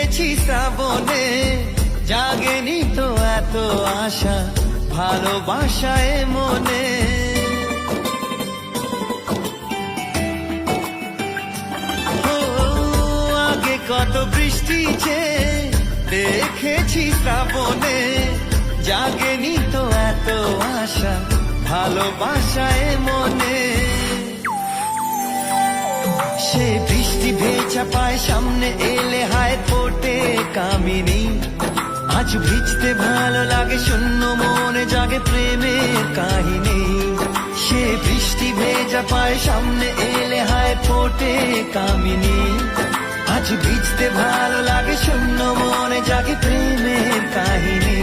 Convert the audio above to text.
দেখেছি শ্রাবণে, জাগেনি তো এত আশা ভালোবাসায় মনে। ও আগে কত বৃষ্টি চেয়ে দেখেছি শ্রাবণে, জাগেনি তো এত আশা ভালোবাসায় মনে। সে বৃষ্টি ভেজা পায় সামনে এলে হায় ফোটে কামিনী। আজ ভিজতে ভালো লাগে শূন্য মনে জাগে প্রেমের কাহিনী। সে বৃষ্টি ভেজা পায় সামনে এলে হায় ফোটে কামিনী। আজ ভিজতে ভালো লাগে শূন্য মনে জাগে প্রেমের কাহিনী।